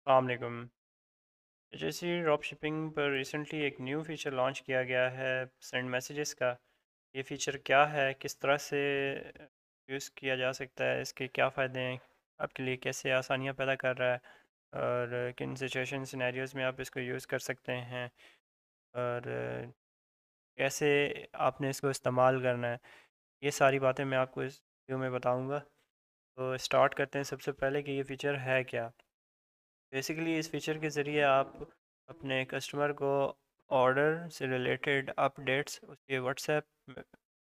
अस्सलाम वालेकुम। जैसे ड्रॉप शिपिंग पर रिसेंटली एक न्यू फीचर लॉन्च किया गया है सेंड मैसेजेस का। ये फीचर क्या है, किस तरह से यूज़ किया जा सकता है, इसके क्या फ़ायदे हैं, आपके लिए कैसे आसानियाँ पैदा कर रहा है और किन सिचुएशन सिनेरियोज़ में आप इसको यूज़ कर सकते हैं और कैसे आपने इसको इस्तेमाल करना है। ये सारी बातें मैं आपको इस वीडियो में बताऊँगा। तो स्टार्ट करते हैं सबसे पहले कि ये फ़ीचर है क्या। बेसिकली इस फीचर के ज़रिए आप अपने कस्टमर को ऑर्डर से रिलेटेड अपडेट्स उसके व्हाट्सएप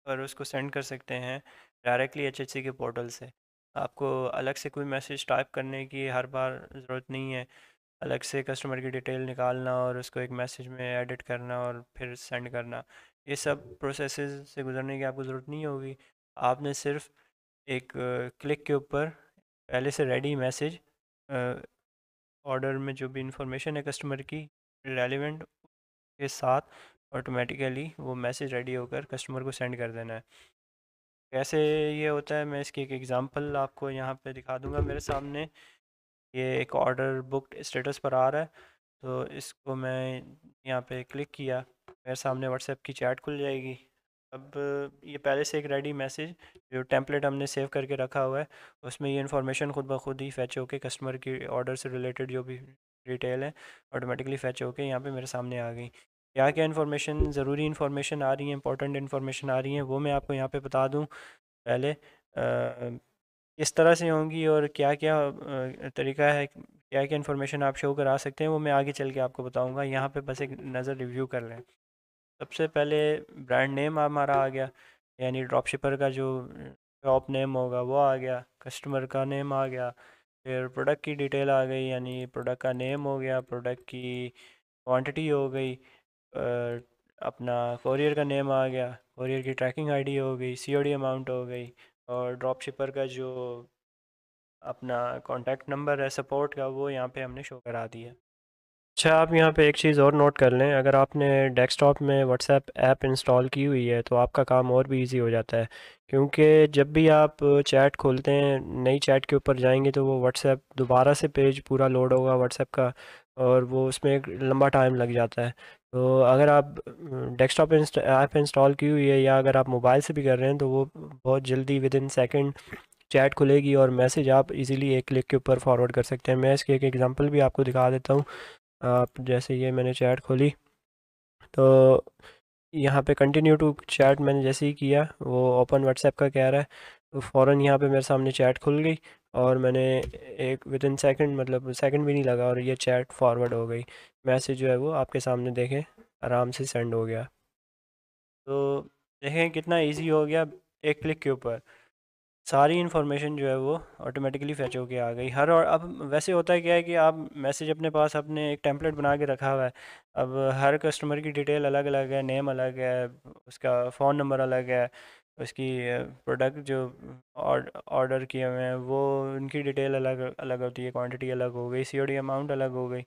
पर उसको सेंड कर सकते हैं डायरेक्टली एचएचसी के पोर्टल से। आपको अलग से कोई मैसेज टाइप करने की हर बार ज़रूरत नहीं है, अलग से कस्टमर की डिटेल निकालना और उसको एक मैसेज में एडिट करना और फिर सेंड करना। ये सब प्रोसेसेस से गुजरने की आपको ज़रूरत नहीं होगी। आपने सिर्फ एक क्लिक के ऊपर पहले से रेडी मैसेज, ऑर्डर में जो भी इंफॉर्मेशन है कस्टमर की रेलिवेंट के साथ ऑटोमेटिकली वो मैसेज रेडी होकर कस्टमर को सेंड कर देना है। कैसे ये होता है, मैं इसकी एक एग्जांपल आपको यहाँ पे दिखा दूंगा। मेरे सामने ये एक ऑर्डर बुक स्टेटस पर आ रहा है, तो इसको मैं यहाँ पे क्लिक किया, मेरे सामने व्हाट्सएप की चैट खुल जाएगी। अब ये पहले से एक रेडी मैसेज जो टेम्पलेट हमने सेव करके रखा हुआ है, उसमें ये इन्फॉर्मेशन खुद ब खुद ही फैच होके कस्टमर की ऑर्डर से रिलेटेड जो भी डिटेल है ऑटोमेटिकली फैच होके यहाँ पे मेरे सामने आ गई। क्या क्या इन्फॉर्मेशन, ज़रूरी इन्फॉर्मेशन आ रही है, इंपॉर्टेंट इन्फॉर्मेशन आ रही है, वो मैं आपको यहाँ पे बता दूँ पहले। किस तरह से होंगी और क्या क्या तरीका है, क्या क्या इन्फॉर्मेशन आप शो करा सकते हैं, वो मैं आगे चल के आपको बताऊंगा। यहाँ पे बस एक नज़र रिव्यू कर लें। सबसे पहले ब्रांड नेम हमारा आ गया, यानी ड्रॉपशिपर का जो शॉप नेम होगा वो आ गया, कस्टमर का नेम आ गया, फिर प्रोडक्ट की डिटेल आ गई, यानी प्रोडक्ट का नेम हो गया, प्रोडक्ट की क्वांटिटी हो गई, अपना कोरियर का नेम आ गया, कोरियर की ट्रैकिंग आईडी हो गई, सीओडी अमाउंट हो गई, और ड्रॉप शिपर का जो अपना कॉन्टैक्ट नंबर है सपोर्ट का वो यहाँ पे हमने शो करा दिया। अच्छा, आप यहाँ पे एक चीज़ और नोट कर लें, अगर आपने डेस्कटॉप में व्हाट्सएप ऐप इंस्टॉल की हुई है तो आपका काम और भी इजी हो जाता है, क्योंकि जब भी आप चैट खोलते हैं, नई चैट के ऊपर जाएंगे तो वो व्हाट्सएप दोबारा से पेज पूरा लोड होगा व्हाट्सएप का, और वो उसमें एक लंबा टाइम लग जाता है। तो अगर आप डेस्कटॉप ऐप इंस्टॉल की हुई है या अगर आप मोबाइल से भी कर रहे हैं तो वो बहुत जल्दी विद इन सेकेंड चैट खुलेगी और मैसेज आप इजीली एक क्लिक के ऊपर फॉरवर्ड कर सकते हैं। मैं इसकी एक एग्जांपल भी आपको दिखा देता हूँ। आप जैसे ये मैंने चैट खोली, तो यहाँ पे कंटिन्यू टू चैट मैंने जैसे ही किया, वो ओपन व्हाट्सएप का कह रहा है, तो फ़ौरन यहाँ पे मेरे सामने चैट खुल गई और मैंने एक विद इन सेकेंड, मतलब सेकंड भी नहीं लगा, और ये चैट फॉरवर्ड हो गई। मैसेज जो है वो आपके सामने देखें आराम से सेंड हो गया। तो देखें कितना इजी हो गया, एक क्लिक के ऊपर सारी इन्फॉर्मेशन जो है वो ऑटोमेटिकली फैच होके आ गई। हर, और अब वैसे होता है क्या है कि आप मैसेज अपने पास अपने एक टेम्पलेट बना के रखा हुआ है। अब हर कस्टमर की डिटेल अलग अलग है, नेम अलग है, उसका फ़ोन नंबर अलग है, उसकी प्रोडक्ट जो ऑर्डर किए हुए हैं वो उनकी डिटेल अलग अलग होती है, क्वांटिटी अलग हो गई, सीओडी अमाउंट अलग हो गई।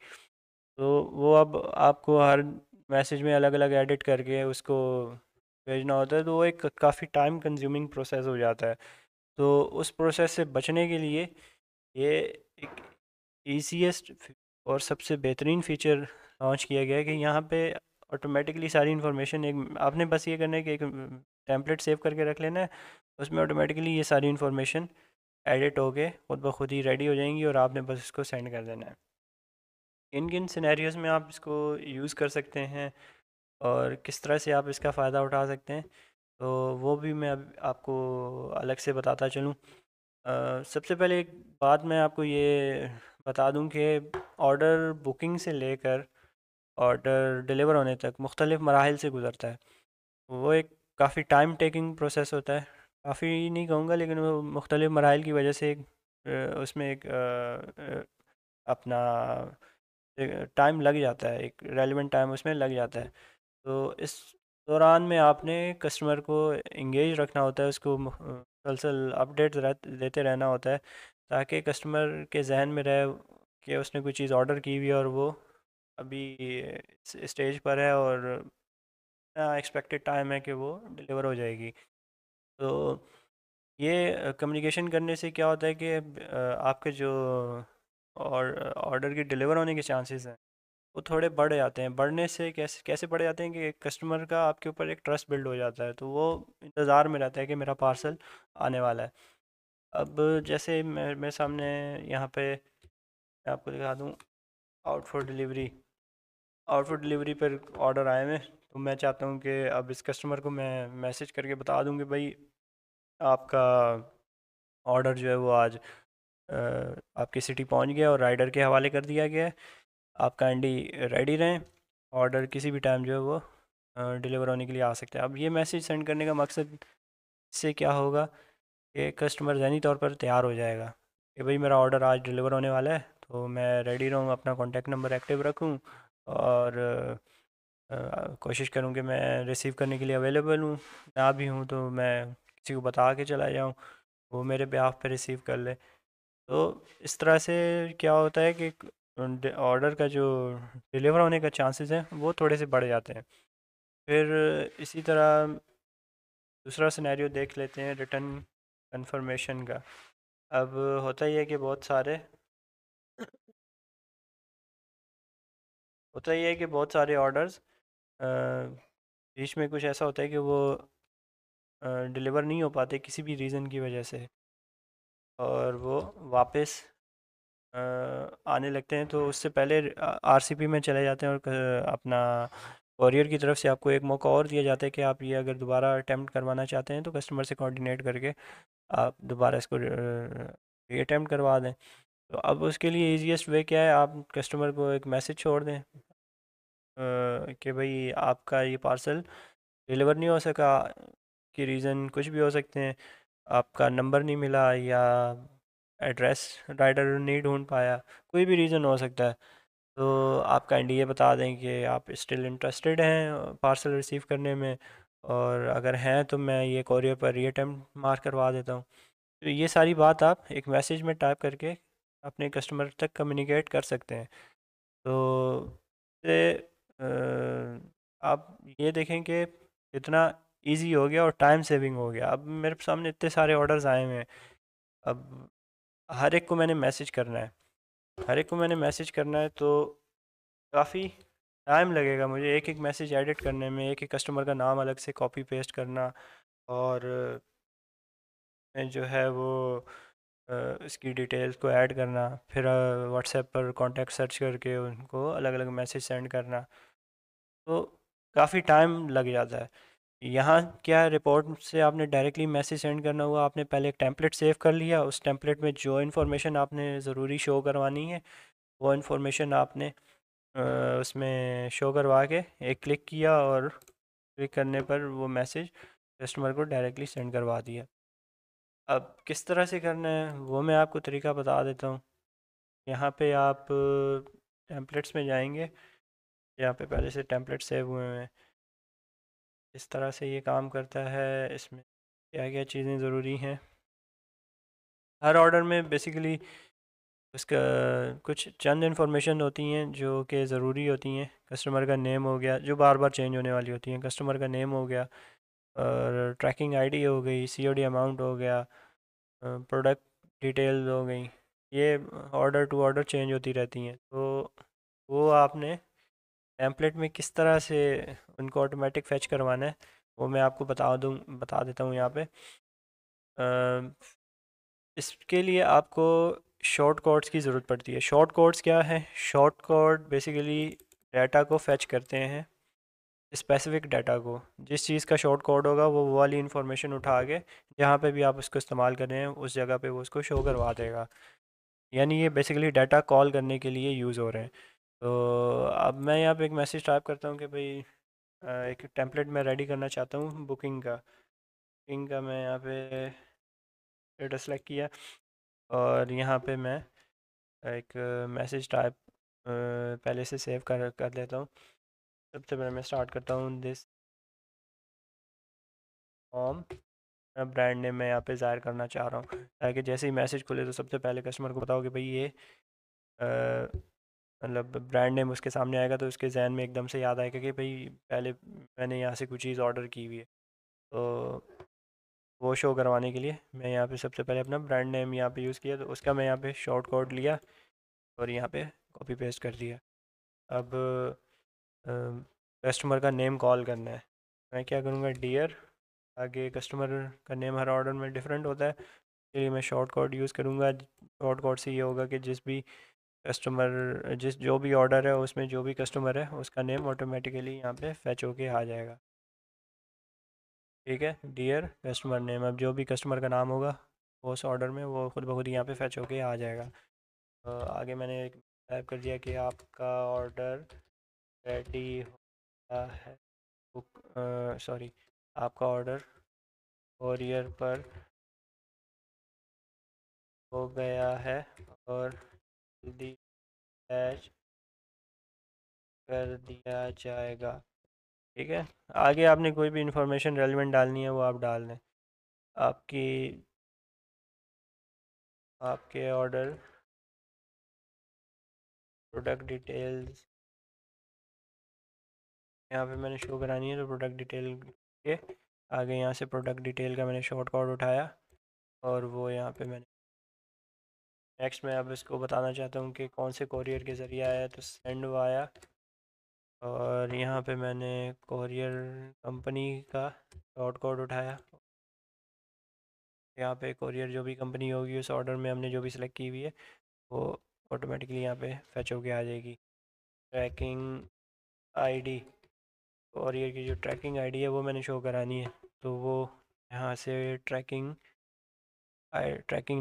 तो वो अब आपको हर मैसेज में अलग अलग एडिट करके उसको भेजना होता है, तो वो एक काफ़ी टाइम कंज्यूमिंग प्रोसेस हो जाता है। तो उस प्रोसेस से बचने के लिए ये एक ईजीएस्ट और सबसे बेहतरीन फीचर लॉन्च किया गया है कि यहाँ पे ऑटोमेटिकली सारी इन्फॉर्मेशन, एक आपने बस ये करना है कि एक टेम्पलेट सेव करके रख लेना है, उसमें ऑटोमेटिकली ये सारी इन्फॉर्मेशन एडिट होके खुद ब खुद ही रेडी हो जाएंगी और आपने बस इसको सेंड कर देना है। किन किन सिनेरियोज़ में आप इसको यूज़ कर सकते हैं और किस तरह से आप इसका फ़ायदा उठा सकते हैं, तो वो भी मैं अब आपको अलग से बताता चलूँ। सबसे पहले एक बात मैं आपको ये बता दूं कि ऑर्डर बुकिंग से लेकर ऑर्डर डिलीवर होने तक मुख्तलिफ मराहिल से गुज़रता है। वो एक काफ़ी टाइम टेकिंग प्रोसेस होता है, काफ़ी नहीं कहूँगा लेकिन वो मुख्तलिफ मराहिल की वजह से उसमें एक अपना टाइम लग जाता है, एक रेलिवेंट टाइम उसमें लग जाता है। तो इस दौरान में आपने कस्टमर को इंगेज रखना होता है, उसको मुसलसल अपडेट देते रहना होता है, ताकि कस्टमर के जहन में रहे कि उसने कोई चीज़ ऑर्डर की हुई है और वो अभी स्टेज पर है और एक्सपेक्टेड टाइम है कि वो डिलीवर हो जाएगी। तो ये कम्युनिकेशन करने से क्या होता है कि आपके जो और ऑर्डर के डिलीवर होने के चांसेस हैं वो थोड़े बढ़ जाते हैं। बढ़ने से कैसे कैसे बढ़ जाते हैं कि कस्टमर का आपके ऊपर एक ट्रस्ट बिल्ड हो जाता है, तो वो इंतज़ार में रहता है कि मेरा पार्सल आने वाला है। अब जैसे मेरे सामने यहाँ पे मैं आपको दिखा दूँ, out for delivery, out for delivery पर ऑर्डर आए हुए हैं। तो मैं चाहता हूँ कि अब इस कस्टमर को मैं मैसेज करके बता दूँ कि भाई आपका ऑर्डर जो है वो आज आपकी सिटी पहुँच गया और राइडर के हवाले कर दिया गया है। आप काइंडली रेडी रहें, ऑर्डर किसी भी टाइम जो है वो डिलीवर होने के लिए आ सकता है। अब ये मैसेज सेंड करने का मकसद से क्या होगा कि कस्टमर ज़हनी तौर पर तैयार हो जाएगा कि भाई मेरा ऑर्डर आज डिलीवर होने वाला है, तो मैं रेडी रहूँ, अपना कॉन्टैक्ट नंबर एक्टिव रखूँ और कोशिश करूँ कि मैं रिसीव करने के लिए अवेलेबल हूँ। ना भी हूँ तो मैं किसी को बता के चला जाऊँ, वो मेरे बेहाफ़ पे रिसीव कर ले। तो इस तरह से क्या होता है कि ऑर्डर का जो डिलीवर होने का चांसेस हैं वो थोड़े से बढ़ जाते हैं। फिर इसी तरह दूसरा सिनेरियो देख लेते हैं रिटर्न कंफर्मेशन का। अब होता ही है कि बहुत सारे ऑर्डर्स बीच में कुछ ऐसा होता है कि वो डिलीवर नहीं हो पाते किसी भी रीज़न की वजह से, और वो वापस आने लगते हैं। तो उससे पहले आरसीपी में चले जाते हैं और अपना कॉरियर की तरफ से आपको एक मौका और दिया जाता है कि आप ये अगर दोबारा अटैम्प्ट करवाना चाहते हैं तो कस्टमर से कोऑर्डिनेट करके आप दोबारा इसको री अटैम्प्ट करवा दें। तो अब उसके लिए ईजीएस्ट वे क्या है, आप कस्टमर को एक मैसेज छोड़ दें कि भाई आपका ये पार्सल डिलीवर नहीं हो सका, कि रीज़न कुछ भी हो सकते हैं, आपका नंबर नहीं मिला या एड्रेस राइडर नहीं ढूंढ पाया, कोई भी रीज़न हो सकता है। तो आप काइंडली ये बता दें कि आप स्टिल इंटरेस्टेड हैं पार्सल रिसीव करने में, और अगर हैं तो मैं ये कोरियर पर री अटेम्प्ट मार्क करवा देता हूँ। तो ये सारी बात आप एक मैसेज में टाइप करके अपने कस्टमर तक कम्युनिकेट कर सकते हैं। तो से आप ये देखें कि इतना इजी हो गया और टाइम सेविंग हो गया। अब मेरे सामने इतने सारे ऑर्डर्स आए हुए हैं, अब हर एक को मैंने मैसेज करना है, हर एक को मैंने मैसेज करना है, तो काफ़ी टाइम लगेगा मुझे एक एक मैसेज एडिट करने में, एक एक कस्टमर का नाम अलग से कॉपी पेस्ट करना, और जो है वो इसकी डिटेल्स को ऐड करना, फिर व्हाट्सएप पर कॉन्टैक्ट सर्च करके उनको अलग अलग मैसेज सेंड करना। तो काफ़ी टाइम लग जाता है। यहाँ क्या है, रिपोर्ट से आपने डायरेक्टली मैसेज सेंड करना हुआ, आपने पहले एक टेम्पलेट सेव कर लिया, उस टेम्पलेट में जो इन्फॉर्मेशन आपने ज़रूरी शो करवानी है वो इन्फॉर्मेशन आपने अ, उसमें शो करवा के एक क्लिक किया, और क्लिक करने पर वो मैसेज कस्टमर को डायरेक्टली सेंड करवा दिया। अब किस तरह से करना है वो मैं आपको तरीका बता देता हूँ। यहाँ पे आप टेम्पलेट्स में जाएंगे, यहाँ पे पहले से टेम्पलेट सेव हुए हैं। इस तरह से ये काम करता है। इसमें क्या क्या चीज़ें ज़रूरी हैं, हर ऑर्डर में बेसिकली उसका कुछ चंद इन्फॉर्मेशन होती हैं जो कि ज़रूरी होती हैं। कस्टमर का नेम हो गया, जो बार बार चेंज होने वाली होती हैं, कस्टमर का नेम हो गया, और ट्रैकिंग आईडी हो गई, सीओडी अमाउंट हो गया, प्रोडक्ट डिटेल्स हो गई। ये ऑर्डर टू ऑर्डर चेंज होती रहती हैं, तो वो आपने टेम्पलेट में किस तरह से उनको ऑटोमेटिक फेच करवाना है वो मैं आपको बता देता हूँ यहाँ पे। इसके लिए आपको शॉर्ट कोड्स की ज़रूरत पड़ती है। शॉर्ट कोड्स क्या है? शॉर्ट कोड बेसिकली डाटा को फेच करते हैं, स्पेसिफिक डाटा को। जिस चीज़ का शॉर्ट कोड होगा वो वाली इंफॉर्मेशन उठा के जहाँ पे भी आप उसको इस्तेमाल कर रहे हैं उस जगह पे वो उसको शो करवा देगा। यानी ये बेसिकली डाटा कॉल करने के लिए यूज़ हो रहे हैं। तो अब मैं यहाँ पे एक मैसेज टाइप करता हूँ कि भाई एक टेम्पलेट मैं रेडी करना चाहता हूँ बुकिंग का मैं यहाँ पे डेटा सेलेक्ट किया, और यहाँ पे मैं एक मैसेज टाइप पहले से सेव कर लेता हूँ। सबसे पहले मैं स्टार्ट करता हूँ दिस फॉर्म, ब्रांड नेम मैं यहाँ पे ज़ाहिर करना चाह रहा हूँ, ताकि जैसे ही मैसेज खुले तो सबसे पहले कस्टमर को बताओ कि भाई ये मतलब ब्रांड नेम उसके सामने आएगा तो उसके जहन में एकदम से याद आएगा कि भाई पहले मैंने यहाँ से कुछ चीज़ ऑर्डर की हुई है। तो वो शो करवाने के लिए मैं यहाँ पे सबसे पहले अपना ब्रांड नेम यहाँ पे यूज़ किया, तो उसका मैं यहाँ पे शॉर्ट कोड लिया, और यहाँ पे कॉपी पेस्ट कर दिया। अब कस्टमर का नेम कॉल करना है। मैं क्या करूँगा, डियर, आगे कस्टमर का नेम हर ऑर्डर में डिफरेंट होता है, इसके लिए मैं शॉर्ट कोड यूज़ करूँगा। शॉर्ट कोड से ये होगा कि जो भी ऑर्डर है उसमें जो भी कस्टमर है उसका नेम ऑटोमेटिकली यहाँ पे फैच होके आ जाएगा। ठीक है, डियर कस्टमर नेम, अब जो भी कस्टमर का नाम होगा वो उस ऑर्डर में वो खुद ब खुद यहाँ पे फैच होके आ जाएगा। आगे मैंने टाइप कर दिया कि आपका ऑर्डर रेडी हुआ है, सॉरी, आपका ऑर्डर कोरियर पर हो गया है और जल्दी पैच कर दिया जाएगा। ठीक है, आगे आपने कोई भी इंफॉर्मेशन रेलिवेंट डालनी है वो आप डाल दें। आपकी आपके ऑर्डर प्रोडक्ट डिटेल्स यहाँ पे मैंने शो करानी है, तो प्रोडक्ट डिटेल के आगे यहाँ से प्रोडक्ट डिटेल का मैंने शॉर्ट कोड उठाया और वो यहाँ पे मैंने नेक्स्ट मैं अब इसको बताना चाहता हूँ कि कौन से कोरियर के ज़रिए आया, तो सेंड आया और यहाँ पे मैंने कोरियर कंपनी का शॉर्ट कोड उठाया। यहाँ पे कोरियर जो भी कंपनी होगी उस ऑर्डर में हमने जो भी सिलेक्ट की हुई है वो ऑटोमेटिकली यहाँ पे फैच होके आ जाएगी। ट्रैकिंग आईडी, कोरियर की जो ट्रैकिंग आईडी है वो मैंने शो करानी है, तो वो यहाँ से ट्रैकिंग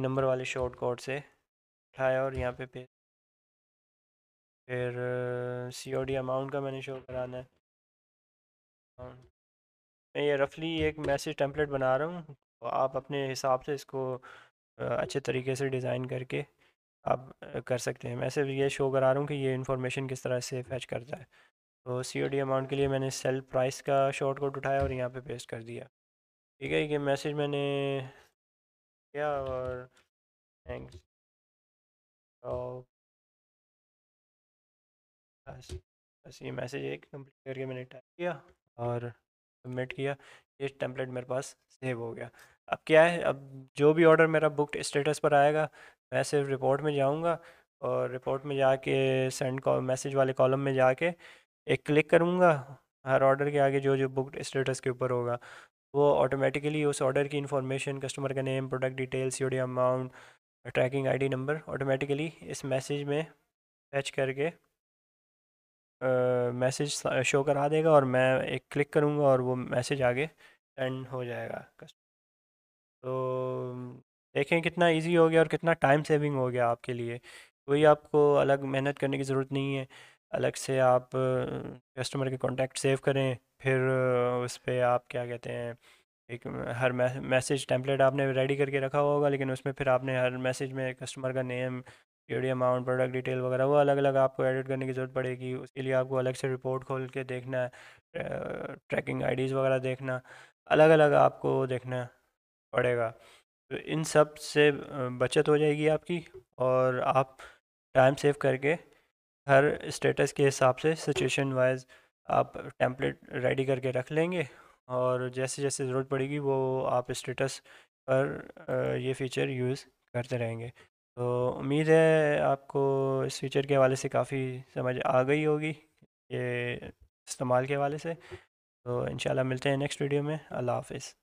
नंबर वाले शॉर्ट कोड से उठाया और यहाँ पे फिर COD अमाउंट का मैंने शो कराना है। मैं ये रफली एक मैसेज टेम्पलेट बना रहा हूँ, तो आप अपने हिसाब से इसको अच्छे तरीके से डिज़ाइन करके आप कर सकते हैं। मैं सिर्फ ये शो करा रहा हूँ कि ये इन्फॉर्मेशन किस तरह से फैच करता है। तो COD अमाउंट के लिए मैंने सेल प्राइस का शॉर्ट कोड उठाया और यहाँ पे पेस्ट कर दिया। ठीक है, ये मैसेज मैंने किया और थैंक्स, और बस बस ये मैसेज एक कंप्लीट करके मैंने टाइप किया और सबमिट किया। ये टेम्पलेट मेरे पास सेव हो गया। अब क्या है, अब जो भी ऑर्डर मेरा बुकड स्टेटस पर आएगा मैं सिर्फ रिपोर्ट में जाऊंगा और रिपोर्ट में जाके सेंड मैसेज वाले कॉलम में जाके एक क्लिक करूंगा, हर ऑर्डर के आगे जो जो बुकड स्टेटस के ऊपर होगा वो ऑटोमेटिकली उस ऑर्डर की इंफॉर्मेशन, कस्टमर का name, product details, COD amount, tracking ID number automatically इस मैसेज में फैच करके मैसेज शो करा देगा और मैं एक क्लिक करूँगा और वो मैसेज आगे सेंड हो जाएगा। तो देखें कितना इजी हो गया और कितना टाइम सेविंग हो गया आपके लिए। कोई आपको अलग मेहनत करने की ज़रूरत नहीं है, अलग से आप कस्टमर के कॉन्टैक्ट सेव करें, फिर उस पर आप क्या कहते हैं, एक हर मैसेज टेम्पलेट आपने रेडी करके रखा होगा, लेकिन उसमें फिर आपने हर मैसेज में कस्टमर का name, COD amount, product detail वगैरह वो अलग अलग आपको एडिट करने की ज़रूरत पड़ेगी। उसके लिए आपको अलग से रिपोर्ट खोल के देखना है, ट्रैकिंग आईडीज़ वगैरह देखना, अलग अलग आपको देखना पड़ेगा। तो इन सब से बचत हो जाएगी आपकी और आप टाइम सेव करके हर स्टेटस के हिसाब से सिचुएशन वाइज आप टेम्पलेट रेडी करके रख लेंगे और जैसे जैसे ज़रूरत पड़ेगी वो आप स्टेटस पर ये फ़ीचर यूज़ करते रहेंगे। तो उम्मीद है आपको इस फीचर के हवाले से काफ़ी समझ आ गई होगी, ये इस्तेमाल के हवाले से। तो इंशाल्लाह मिलते हैं नेक्स्ट वीडियो में। अल्लाह हाफ़िज़।